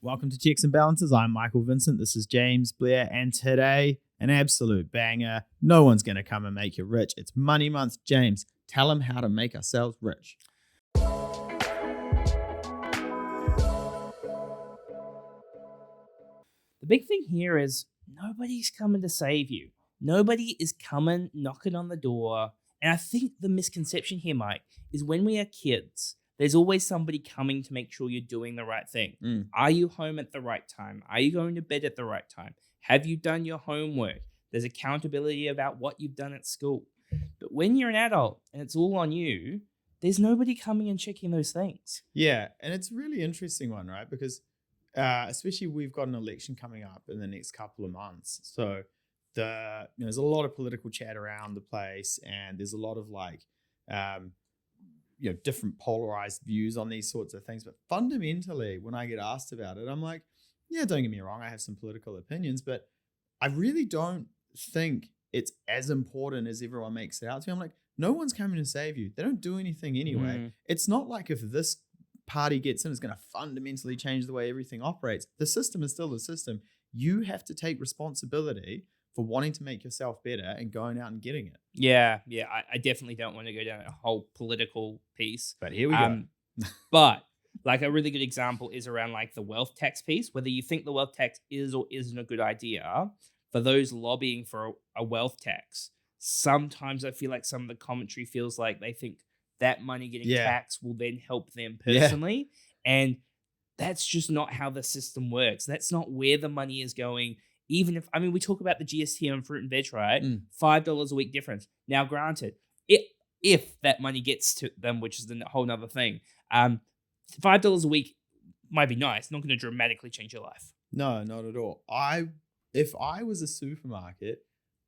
Welcome to Checks and Balances. I'm Michael Vincent. This is James Blair. And today, an absolute banger. No one's going to come and make you rich. It's Money Month. James, tell them how to make ourselves rich. The big thing here is nobody's coming to save you. Nobody is coming knocking on the door. And I think the misconception here, Mike, is when we are kids, there's always somebody coming to make sure you're doing the right thing. Are you home at the right time? Are you going to bed at the right time? Have you done your homework? There's accountability about what you've done at school. But when you're an adult and it's all on you, there's nobody coming and checking those things. Yeah, and it's a really interesting one, right? Because especially we've got an election coming up in the next couple of months. So there's a lot of political chat around the place, and there's a lot of different polarized views on these sorts of things. But fundamentally, when I get asked about it, I'm like, yeah, don't get me wrong, I have some political opinions, but I really don't think it's as important as everyone makes it out to be. I'm like, no one's coming to save you. They don't do anything anyway. It's not like if this party gets in, it's going to fundamentally change the way everything operates. The system is still the system. You have to take responsibility for wanting to make yourself better and going out and getting it. Yeah, I definitely don't want to go down a whole political piece. But here we go. But like a really good example is around like the wealth tax piece, whether you think the wealth tax is or isn't a good idea. For those lobbying for a wealth tax, sometimes I feel like some of the commentary feels like they think that money getting taxed will then help them personally. And that's just not how the system works. That's not where the money is going. Even if, we talk about the GST on fruit and veg, right? $5 a week difference. Now, granted, if that money gets to them, which is a whole nother thing, $5 a week might be nice. Not going to dramatically change your life. No, not at all. If I was a supermarket,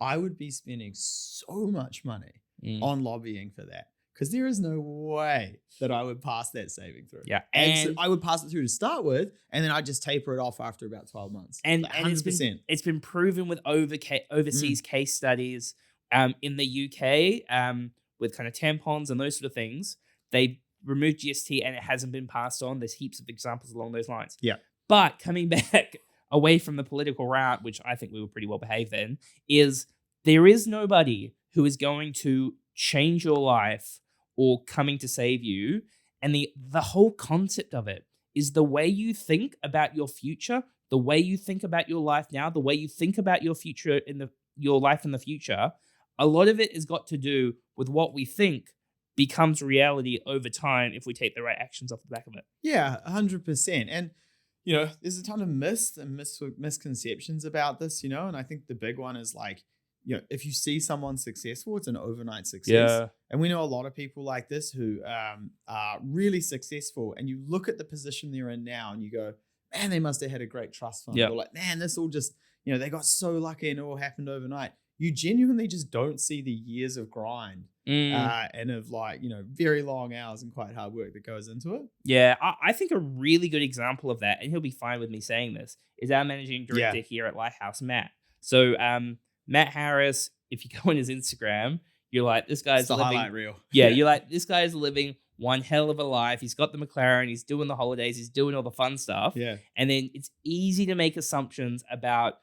I would be spending so much money on lobbying for that. Because there is no way that I would pass that saving through. Yeah. And so I would pass it through to start with, and then I'd just taper it off after about 12 months. And 100%. It's been proven with overseas case studies in the UK with kind of tampons and those sort of things. They removed GST and it hasn't been passed on. There's heaps of examples along those lines. Yeah. But coming back away from the political route, which I think we were pretty well behaved in, is there is nobody who is going to change your life or coming to save you. And the whole concept of it is the way you think about your future, the way you think about your life now, the way you think about your future your life in the future. A lot of it has got to do with what we think becomes reality over time if we take the right actions off the back of it. Yeah, 100%. And there's a ton of myths and misconceptions about this, and I think the big one is like, if you see someone successful, it's an overnight success. Yeah. And we know a lot of people like this who are really successful, and you look at the position they're in now and you go, man, they must have had a great trust fund. Or like, man, this all just, they got so lucky and it all happened overnight. You genuinely just don't see the years of grind and of very long hours and quite hard work that goes into it. Yeah, I think a really good example of that, and he'll be fine with me saying this, is our managing director here at Lighthouse, Matt. So Matt Harris, if you go on his Instagram, you're like, this guy's the living highlight reel. Yeah, you're like, this guy's living one hell of a life. He's got the McLaren, he's doing the holidays, he's doing all the fun stuff. Yeah. And then it's easy to make assumptions about,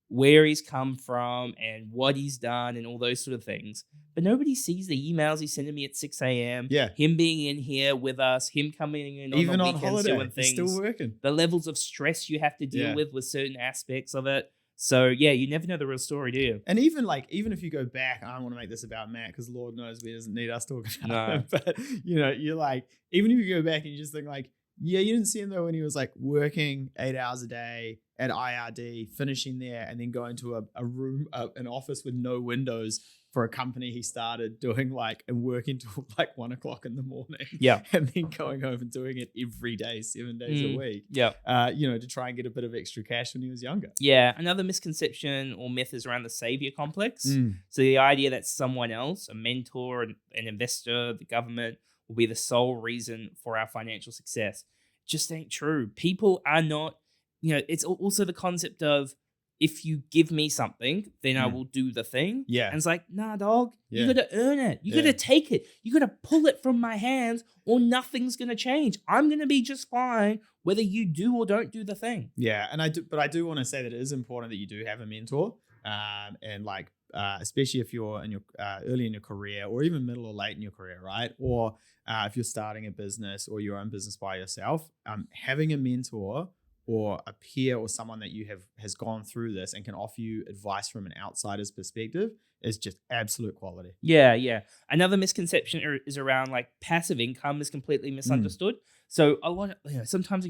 where he's come from and what he's done and all those sort of things. But nobody sees the emails he's sending me at 6 a.m. Yeah. Him being in here with us, him coming in even on on weekends holiday, doing things. he's still working. The levels of stress you have to deal with certain aspects of it. So yeah, you never know the real story, do you? And even if you go back, I don't want to make this about Matt because Lord knows he doesn't need us talking about him. But you're like, even if you go back and you just think like, yeah, you didn't see him though when he was like working 8 hours a day at IRD, finishing there, and then going to a room, an office with no windows for a company he started doing and working till 1 o'clock in the morning. Yeah. And then going home and doing it every day, 7 days a week. Yeah. To try and get a bit of extra cash when he was younger. Yeah. Another misconception or myth is around the savior complex. So the idea that someone else, a mentor, an investor, the government, will be the sole reason for our financial success just ain't true. People are not, it's also the concept of if you give me something, then I Mm. will do the thing. Yeah. And it's like, nah, dog, you Yeah. got to earn it. You Yeah. got to take it. You got to pull it from my hands, or nothing's going to change. I'm going to be just fine whether you do or don't do the thing. Yeah, and I do want to say that it is important that you do have a mentor, and like especially if you're in your early in your career or even middle or late in your career, right? Or if you're starting a business or your own business by yourself, having a mentor or a peer or someone that you has gone through this and can offer you advice from an outsider's perspective is just absolute quality. Yeah, yeah. Another misconception is around like passive income is completely misunderstood. So a lot of, sometimes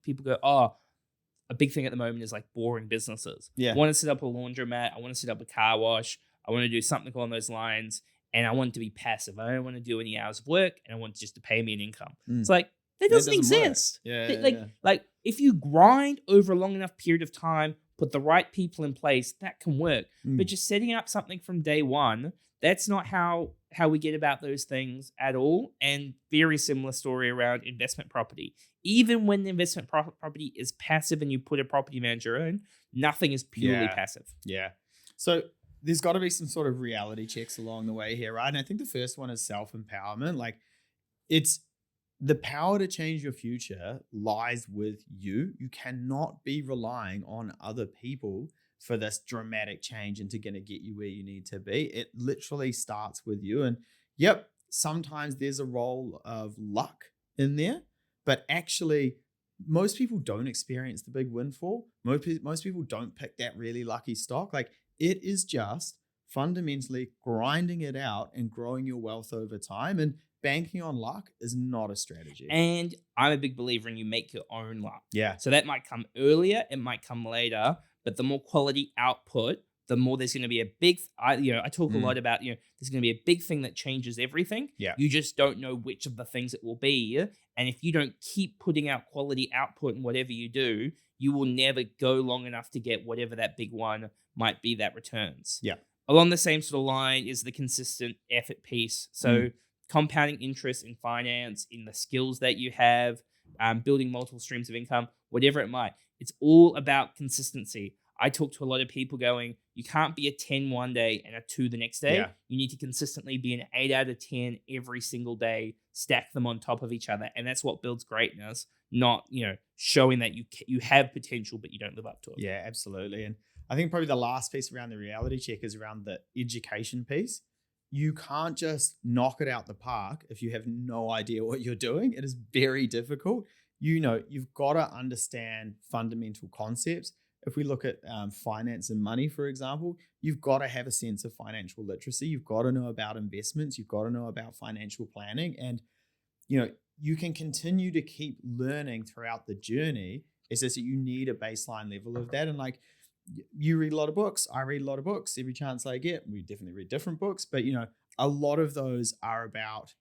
people go, oh, a big thing at the moment is like boring businesses. Yeah. I want to set up a laundromat. I want to set up a car wash. I want to do something along those lines. And I want it to be passive. I don't want to do any hours of work, and I want it just to pay me an income. It's like, that doesn't work. exist. Yeah, Like if you grind over a long enough period of time, put the right people in place, that can work. But just setting up something from day one, that's not how we get about those things at all. And very similar story around investment property. Even when the investment property is passive and you put a property manager in, nothing is purely passive. Yeah. So there's got to be some sort of reality checks along the way here, right? And I think the first one is self-empowerment. Like, it's the power to change your future lies with you. You cannot be relying on other people for this dramatic change into going to get you where you need to be. It literally starts with you. And yep, sometimes there's a role of luck in there, but actually most people don't experience the big windfall. Most people don't pick that really lucky stock. Like, it is just fundamentally grinding it out and growing your wealth over time. And banking on luck is not a strategy. And I'm a big believer in you make your own luck. Yeah. So that might come earlier, it might come later, but the more quality output, the more there's going to be a big, I talk a lot about, there's going to be a big thing that changes everything. Yeah. You just don't know which of the things it will be. And if you don't keep putting out quality output in whatever you do, you will never go long enough to get whatever that big one might be that returns. Yeah. Along the same sort of line is the consistent effort piece. So compounding interest in finance, in the skills that you have, building multiple streams of income, whatever it might. It's all about consistency. I talk to a lot of people going, you can't be a 10 one day and a 2 the next day. Yeah. You need to consistently be an 8 out of 10 every single day, stack them on top of each other. And that's what builds greatness, not, showing that you have potential, but you don't live up to it. Yeah, absolutely. And I think probably the last piece around the reality check is around the education piece. You can't just knock it out the park if you have no idea what you're doing. It is very difficult. You've got to understand fundamental concepts. If we look at finance and money, for example, you've got to have a sense of financial literacy. You've got to know about investments. You've got to know about financial planning. And, you can continue to keep learning throughout the journey. It's just that you need a baseline level of that. And like, you read a lot of books. I read a lot of books every chance I get. We definitely read different books, but a lot of those are about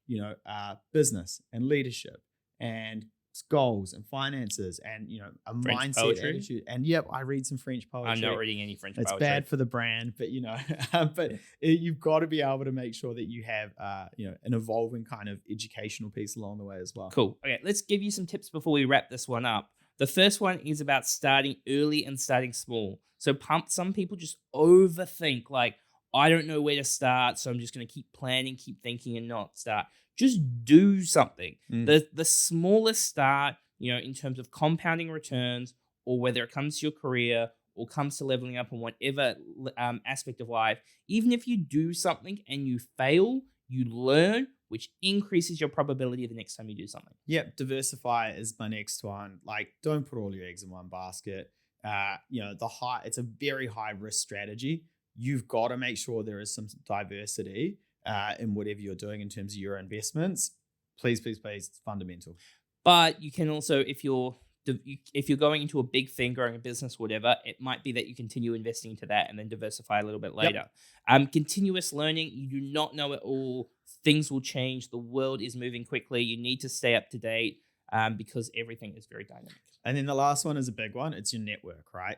business and leadership and goals and finances and a French mindset, poetry. attitude. And yep, I read some French poetry. I'm not reading any French It's poetry. bad for the brand, but you've got to be able to make sure that you have an evolving kind of educational piece along the way as well. Cool. Okay, let's give you some tips before we wrap this one up. The first one is about starting early and starting small. So some people just overthink, like, I don't know where to start, so I'm just going to keep planning, keep thinking, and not start. Just do something. The smallest start, in terms of compounding returns, or whether it comes to your career or comes to leveling up on whatever aspect of life, even if you do something and you fail, you learn, which increases your probability the next time you do something. Yep, diversify is my next one. Like, don't put all your eggs in one basket. It's a very high risk strategy. You've got to make sure there is some diversity in whatever you're doing in terms of your investments. Please, it's fundamental. But you can also, if you're going into a big thing, growing a business, whatever, it might be that you continue investing into that and then diversify a little bit later. Continuous learning. You do not know it all. Things will change. The world is moving quickly. You need to stay up to date because everything is very dynamic. And then the last one is a big one. It's your network, right?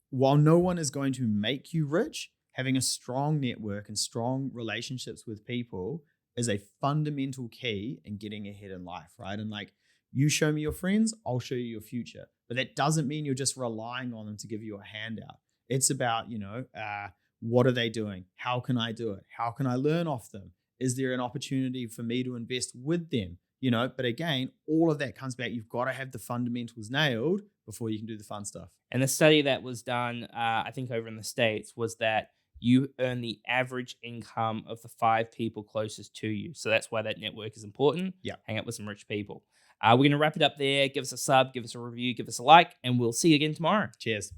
While no one is going to make you rich, having a strong network and strong relationships with people is a fundamental key in getting ahead in life, right? And like, you show me your friends, I'll show you your future. But that doesn't mean you're just relying on them to give you a handout. It's about, what are they doing? How can I do it? How can I learn off them? Is there an opportunity for me to invest with them? But again, all of that comes back. You've got to have the fundamentals nailed before you can do the fun stuff. And the study that was done, I think over in the States, was that you earn the average income of the 5 people closest to you. So that's why that network is important. Yeah. Hang out with some rich people. We're going to wrap it up there. Give us a sub, give us a review, give us a like, and we'll see you again tomorrow. Cheers.